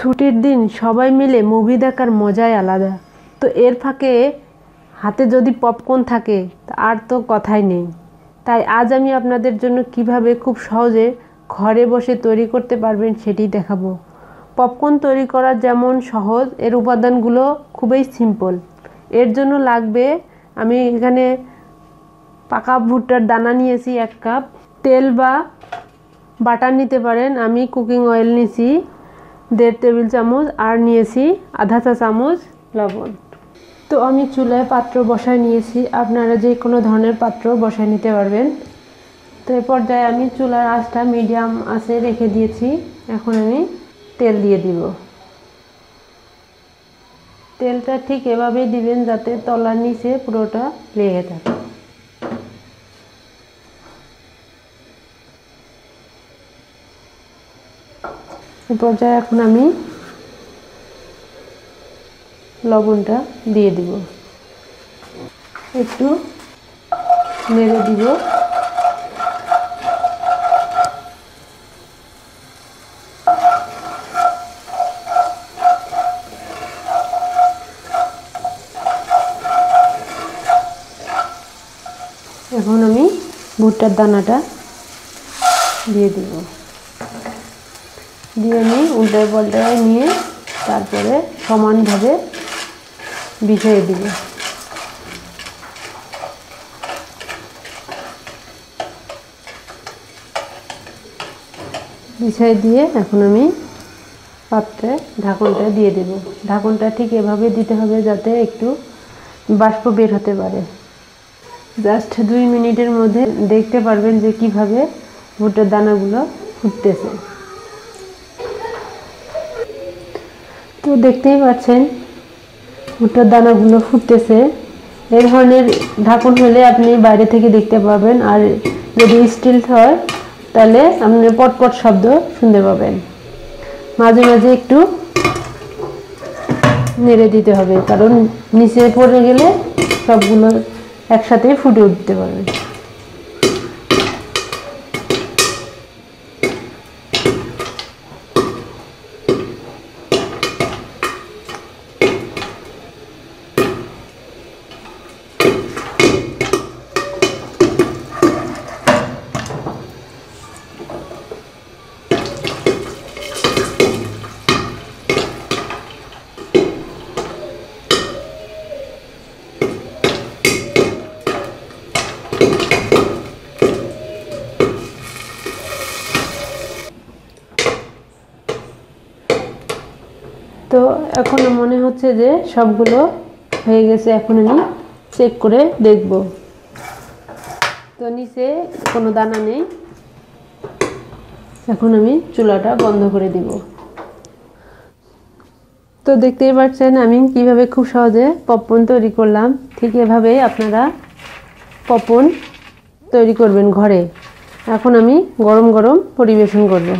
ছুটির দিন সবাই মিলে মুভি দেখার মজাই আলাদা। তো এর ফাঁকে হাতে যদি পপকর্ন থাকে আর তো কথাই নেই। তাই আজ আমি আপনাদের জন্য কিভাবে খুব সহজে ঘরে বসে তৈরি করতে পারবেন সেটি দেখাবো। পপকর্ন তৈরি করা যেমন সহজ, এর উপাদানগুলো খুবই সিম্পল। এর জন্য লাগবে, আমি এখানে পাকা ভুট্টার দানা নিয়েছি 1 কাপ, তেল বা বাটার নিতে পারেন। আমি কুকিং অয়েল নিয়েছি 1.5 টেবিল চামচ, আর নিয়েছি আধা চা চামচ লবণ। তো আমি চুলায় পাত্র বসায় নিয়েছি, আপনারা যে কোনো ধরনের পাত্র বসায় নিতে পারবেন। তো এই পর্যায়ে আমি চুলার আঁচটা মিডিয়াম আঁচে রেখে দিয়েছি। এখন আমি তেল দিয়ে দিব। তেলটা ঠিক এভাবেই দিবেন যাতে তলার নিচে পুরোটা লেগে থাকে। এই পর্যায়ে এখন আমি লবণটা দিয়ে দিব, একটু নেড়ে দিব। এখন আমি ভুট্টার দানাটা দিয়ে দিব, দিয়ে আমি উল্টে পাল্টায় নিয়ে তারপরে সমানভাবে বিছিয়ে দিব। বিছিয়ে দিয়ে এখন আমি পাত্রে ঢাকনটা দিয়ে দেব। ঢাকনটা ঠিক এভাবে দিতে হবে যাতে একটু বাষ্প বের হতে পারে। জাস্ট 2 মিনিটের মধ্যে দেখতে পারবেন যে কিভাবে ভুট্টার দানাগুলো ফুটতেছে। তো দেখতেই পাচ্ছেন ভুট্টার দানাগুলো ফুটতেছে। এই ধরনের ঢাকন হলে আপনি বাইরে থেকে দেখতে পাবেন, আর যদি স্টিল হয় তাহলে আপনি পটপট শব্দ শুনতে পাবেন। মাঝে মাঝে একটু নেড়ে দিতে হবে, কারণ নিচে পড়ে গেলে সবগুলো একসাথে ফুটে উঠতে পারবে। তো এখন মনে হচ্ছে যে সবগুলো হয়ে গেছে। এখন আমি চেক করে দেখব। তো নিচে কোনো দানা নেই। এখন আমি চুলাটা বন্ধ করে দিব। তো দেখতেই পাচ্ছেন আমি কিভাবে খুব সহজে পপকর্ন তৈরি করলাম। ঠিক এভাবেই আপনারা পপকর্ন তৈরি করবেন ঘরে। এখন আমি গরম গরম পরিবেশন করব।